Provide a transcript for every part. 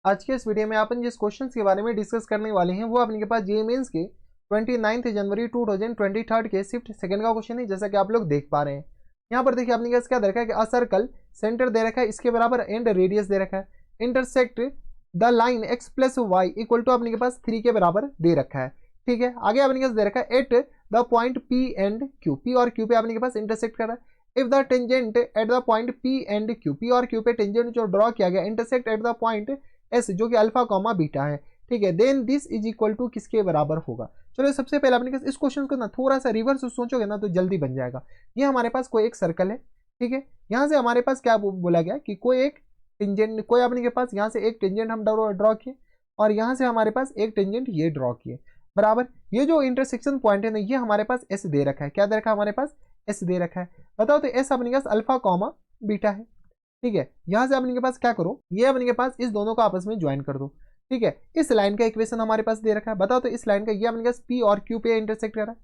आज के इस वीडियो में अपन जिस क्वेश्चंस के बारे में डिस्कस करने वाले हैं वो अपने के पास जेईई मेंस के 29 जनवरी 2023 के शिफ्ट सेकंड का क्वेश्चन है, जैसा कि आप लोग देख पा रहे हैं। यहाँ पर देखिए अपने पास क्या दे रखा है कि अ सर्कल सेंटर दे रखा है, इसके बराबर एंड रेडियस दे रखा है, intersect the line x plus y equal to अपने के पास 3 के बराबर दे रखा है। ठीक है, आगे अपने के पास दे रखा है eight the point P and Q, P और Q पे अपने के पास इंटरसेक्ट कर रहा है। If the tangent at the point P and Q, P और Q पे टेंजेंट जो ड्रॉ किया गया intersect at the point S जो कि अल्फा कॉमा बीटा है। ठीक है, then this is equal to किसके बराबर होगा। चलो सबसे पहले अपने इस क्वेश्चन को ना थोड़ा सा रिवर्स सोचोगे ना तो जल्दी बन जाएगा। ये हमारे पास कोई एक सर्कल है, ठीक है, यहाँ से हमारे पास क्या बोला गया कि कोई एक टेंजेंट, कोई अपने के पास यहाँ से एक टेंजेंट हम ड्रॉ किए और यहाँ से हमारे पास एक टेंजेंट ये ड्रॉ किए बराबर। ये जो इंटरसेक्शन पॉइंट है ना ये हमारे पास एस दे रखा है। क्या दे रखा है हमारे पास? एस दे रखा है। बताओ तो एस अपने के पास अल्फा कॉमा बीटा है। ठीक है, यहां से अपने के पास क्या करो, ये अपने के पास इस दोनों को आपस में ज्वाइन कर दो। ठीक है, इस लाइन का इक्वेशन हमारे पास दे रखा है। बताओ तो इस लाइन का ये अपने के पास पी और क्यू पे इंटरसेक्ट कर रहा है,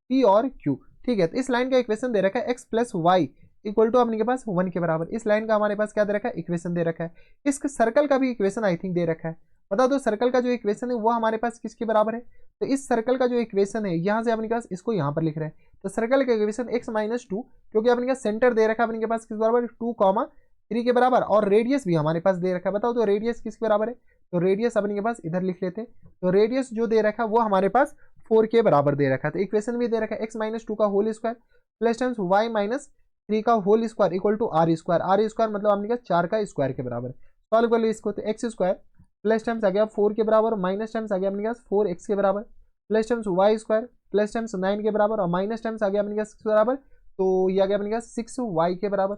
पी और क्यू। ठीक है, तो इस लाइन का इक्वेशन दे रखा है x plus y equal to अपने के पास 1 के बराबर। इस लाइन का हमारे पास क्या दे रखा है? इक्वेशन दे रखा है। इस सर्कल का भी इक्वेशन आई थिंक दे रखा है। बता दो सर्कल का जो इक्वेशन है वो हमारे पास किसके बराबर है? तो इस सर्कल का जो इक्वेशन है यहाँ से अपने पास इसको यहाँ पर लिख रहे हैं, तो सर्कल का इक्वेशन x माइनस 2, क्योंकि अपने पास सेंटर दे रखा है अपने के पास किस बराबर? 2,3 के बराबर, और रेडियस भी हमारे पास दे रखा है। बताओ तो रेडियस किसके बराबर है? तो रेडियस अपने के पास इधर लिख लेते हैं, तो रेडियस जो दे रखा है वो हमारे पास 4 के बराबर दे रखा है। तो इक्वेशन भी दे रखा है एक्स माइनस 2 का whole square plus times y minus 3 का whole square equal to r square. R square मतलब अपने पास 4 का स्क्वायर के बराबर। सॉल्व कर लो इसको, तो एक्स स्क्वायर प्लस टाइम्स आ गया 4 के बराबर, माइनस टाइम्स आ गया अपने पास 4x के बराबर, plus times y square plus times 9 के बराबर, और माइनस टाइम्स आ गया अपने पास बराबर, तो ये आ गया अपने पास 6y के बराबर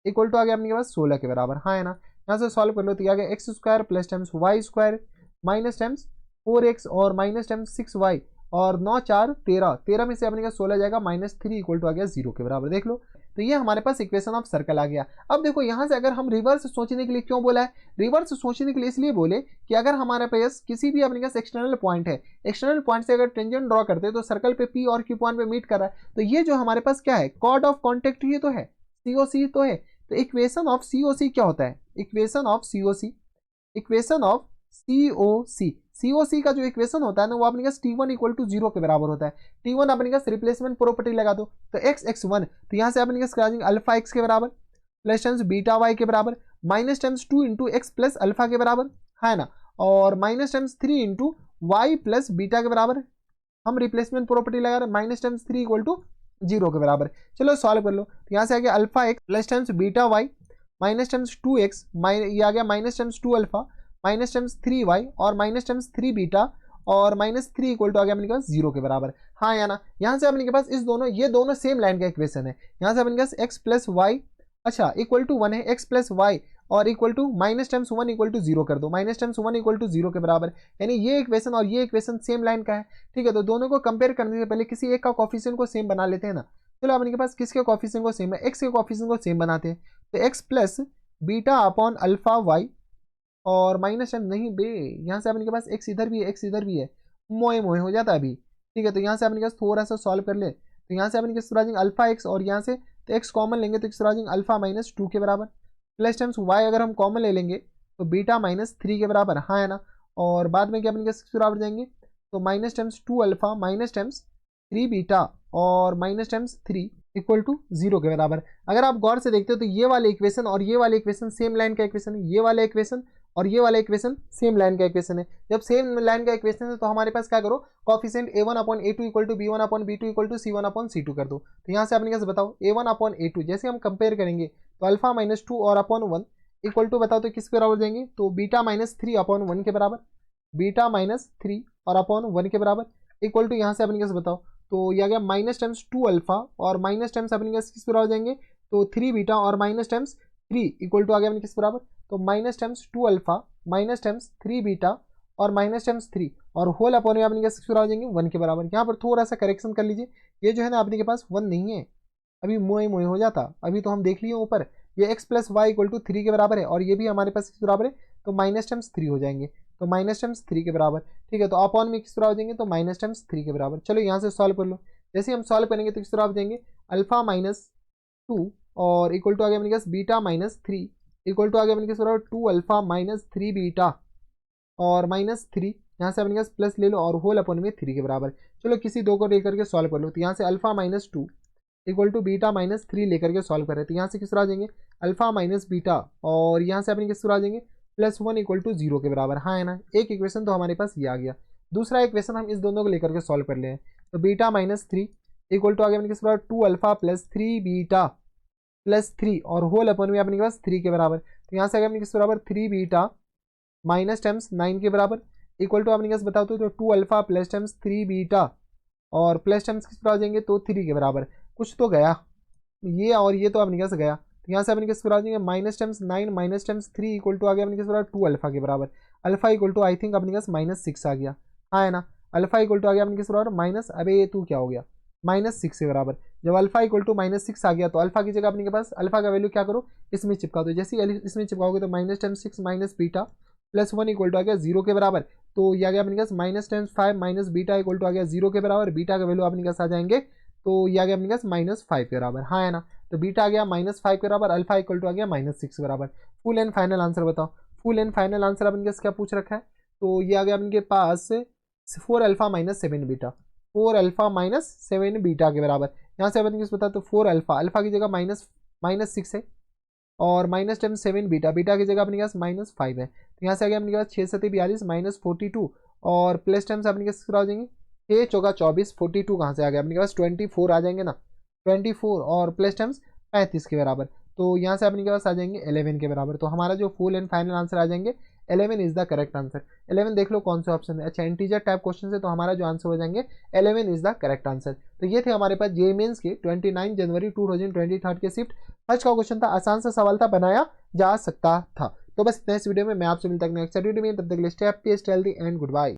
इक्वल टू आ गया अपने पास 16 के बराबर। हाँ है ना, यहाँ से सॉल्व कर लो तो ये आ गया x square plus times y square minus times 4x और माइनस टाइम्स 6y और 9 4 13, 13 में से अपने का 16 जाएगा -3 इक्वल टू आ गया 0 के बराबर। देख लो, तो ये हमारे पास इक्वेशन ऑफ सर्कल आ गया। अब देखो यहाँ से अगर हम रिवर्स सोचने के लिए क्यों बोला है? रिवर्स सोचने के लिए इसलिए बोले कि अगर हमारे पास किसी भी अपने पास एक्सटर्नल पॉइंट है, एक्सटर्नल पॉइंट से अगर टेंजेंट ड्रॉ करते हैं तो सर्कल पे पी और क्यू पॉइंट पे मीट कर रहा है, तो ये जो हमारे पास क्या है? कॉर्ड ऑफ कॉन्टेक्ट ही तो है, सीओसी तो है। तो इक्वेशन ऑफ सीओसी क्या होता है? Equation of COC, equation of COC, COC का जो इक्वेशन होता है ना वो अपने पास T1 इक्वल टू 0 के बराबर होता है। T1 अपने पास रिप्लेसमेंट प्रॉपर्टी लगा दो, तो x1, तो यहाँ से अपने पास अल्फा x के बराबर प्लस टाइम्स बीटा y के बराबर minus times 2 into x plus alpha के बराबर है ना, और minus times 3 into y plus beta के बराबर। हम रिप्लेसमेंट प्रॉपर्टी लगा रहे, माइनस टाइम्स 3 इक्वल टू 0 के बराबर। चलो सॉल्व कर लो, तो यहाँ से आ गया alpha x plus times beta y minus times 2x, ये आ गया minus times 2 alpha minus times 3y और माइनस टाइम्स 3 बीटा और माइनस 3 इक्वल टू आ गया अपने पास 0 के बराबर। हाँ या ना, यहाँ से अपने के पास इस दोनों, ये दोनों सेम लाइन का इक्वेशन है। यहाँ से अपने पास x प्लस वाई अच्छा इक्वल टू 1 है, x प्लस वाई और equal to minus times 1 equal to 0 कर दो, माइनस टाइम्स 1 इक्वल टू 0 के बराबर, यानी ये इक्वेशन और ये इक्वेशन सेम लाइन का है। ठीक है, तो दोनों को कंपेयर करने से पहले किसी एक का कोफिशिएंट को सेम बना लेते हैं ना। चलो अपने के पास किसके कोफिशिएंट को सेम है? x के कोफिशिएंट को सेम बनाते हैं, तो x plus beta upon alpha y और माइनस टाइम नहीं बे, यहाँ से अपने के पास x इधर भी है, x इधर भी है, मोए मोए हो जाता है अभी। ठीक है, तो यहाँ से अपने पास थोड़ा सा सॉल्व कर ले, तो यहाँ से अपने पास राजिंग अल्फा x और यहाँ से तो x कॉमन लेंगे तो x राजिंग अल्फा माइनस 2 के बराबर प्लस टाइम्स y अगर हम कॉमन ले लेंगे तो बीटा माइनस 3 के बराबर। हाँ है ना, और बाद में क्या अपने पास बराबर जाएंगे तो minus times 2 alpha minus times 3 beta और माइनस टाइम्स 3 इक्वल टू 0 के बराबर। अगर आप गौर से देखते हो तो ये वाले इक्वेशन और ये वाले इक्वेशन सेम लाइन का इक्वेशन है, ये वाला इक्वेशन और ये वाला इक्वेशन सेम लाइन का इक्वेशन है। जब सेम लाइन का इक्वेशन है तो हमारे पास क्या करो, coefficient a1 upon a2 equal to b1 upon b2 equal to c1 upon c2 कर दो। तो यहाँ से अपने कैसे बताओ a1 अपॉन a2 जैसे हम कंपेयर करेंगे तो अल्फा माइनस 2 और अपॉन 1 इक्वल टू बताओ तो किसके बराबर जाएंगे, तो बीटा माइनस 3 अपॉन 1 के बराबर, बीटा माइनस 3 और अपॉन 1 के बराबर इक्वल टू यहाँ से अपने कैसे बताओ तो ये आ गया माइनस टाइम्स 2 अल्फा और माइनस टाइम्स अपने किस बराबर जाएंगे तो 3 बीटा और माइनस टाइम्स 3 इक्वल टू आ गया अपने किस बराबर, तो minus times 2 alpha minus times 3 beta और माइनस टाइम्स 3 और होल अपॉन में अपने किस बराबर जाएंगे 1 के बराबर। यहाँ पर थोड़ा सा करेक्शन कर लीजिए, ये जो है ना अपने के पास 1 नहीं है, अभी मोए मोए हो जाता, अभी तो हम देख लिए ऊपर ये x plus y equal to 3 के बराबर है और ये भी हमारे पास किस बराबर है तो माइनस टाइम्स 3 हो जाएंगे, तो माइनस टाइम्स 3 के बराबर। ठीक है, तो अपॉन में किस बराबर हो जाएंगे तो माइनस टाइम्स 3 के बराबर। चलो यहाँ से सॉल्व कर लो, जैसे हम सॉल्व करेंगे तो किस तरह आप जाएंगे अल्फा माइनस 2 और इक्वल टू आ गया अपने पास बीटा माइनस 3 इक्वल टू आ गया अपने किस बराबर 2 अल्फा माइनस 3 बीटा और -3, यहाँ से अपने पास प्लस ले लो और होल अपन में 3 के बराबर। चलो किसी दो को लेकर के सॉल्व कर लो, तो यहाँ से अल्फा -2 इक्वल टू बीटा -3 लेकर के सॉल्व कर रहे हैं, तो यहाँ से किस तरह आ जाएंगे अल्फा माइनस बीटा, और यहाँ से अपने किस तरह आ जाएंगे +1 इक्वल टू 0 के बराबर। हाँ है ना, एक इक्वेशन तो हमारे पास ये आ गया। दूसरा इक्वेशन हम इस दोनों को लेकर के सॉल्व कर ले हैं, तो बीटा -3 इक्वल टू आगे अपने किस बराबर 2 अल्फा प्लस 3 बीटा प्लस 3 और होल अपन में अपने पास 3 के बराबर। तो यहाँ से आगे अपने किस बराबर 3 बीटा माइनस टर्म्स 9 के बराबर इक्वल टू अपने पास बताओ तो 2 अल्फा प्लस टर्म्स 3 बीटा और प्लस टर्म्स किस पर आ जाएंगे तो 3 के बराबर। कुछ तो गया ये और ये तो अपने पास गया, तो यहाँ से अपने किस पर आ जाएंगे minus terms 9 minus terms 3 equal to आ गया अपने किस बराबर 2 अल्फा के बराबर। Alpha equal to I think अपने पास -6 आ गया। हाँ है ना, अल्फा इक्वल टू आ गया अपने किस बराबर माइनस, अबे ये तू क्या हो गया -6 के बराबर। जब अल्फा इक्वल टू -6 आ गया तो अल्फा की जगह अपने के पास अल्फा का वैल्यू क्या करो इसमें चिपका दो। जैसे ही इसमें चिपकाओगे तो -10 माइनस बीटा +1 इक्वल टू आ गया 0 के बराबर। तो ये आ गया अपने पास -10 माइनस बीटा इक्वल टू आ गया 0 के बराबर। बीटा का वैल्यू अपने पास आ जाएंगे तो ये आ गया अपने पास -5 के बराबर। हाँ है ना, तो बीटा आ गया -5 के बराबर, अल्फा इक्वल टू आ गया -6 के बराबर। फुल एंड फाइनल आंसर बताओ। फुल एंड फाइनल आंसर अपने पास क्या पूछ रखा है, तो ये आ गया अपने पास 4 alpha minus 7 beta, 4 alpha minus 7 beta के बराबर। यहाँ से अपने बता तो 4 अल्फा, अल्फा की जगह -6 है और -7 बीटा, बीटा की जगह अपने पास -5 है। तो यहाँ से आ गया अपने पास 6 7 42 -42 और प्लस टर्म्स अपने पास हो जाएंगे 6 चौका 24, 42 कहाँ से आ गया अपने पास 24 आ जाएंगे ना, 24 और प्लस टर्म्स 35 के बराबर। तो यहाँ से अपने के पास आ जाएंगे 11 के बराबर। तो हमारा जो फुल एंड फाइनल आंसर आ जाएंगे 11 इज द करेक्ट आंसर। 11 देख लो कौन सा ऑप्शन है। अच्छा इंटीजर टाइप क्वेश्चन है तो हमारा जो आंसर हो जाएंगे 11 इज द करेक्ट आंसर। तो ये थे हमारे पास जेईई मेंस के 29 जनवरी 2023 के शिफ्ट फर्स्ट का क्वेश्चन था, आसान सा सवाल था, बनाया जा सकता था। तो बस इस वीडियो में मैं आपसे मिलता हूं नेक्स्ट वीडियो में, तब तक के लिए stay happy, stay healthy and good bye.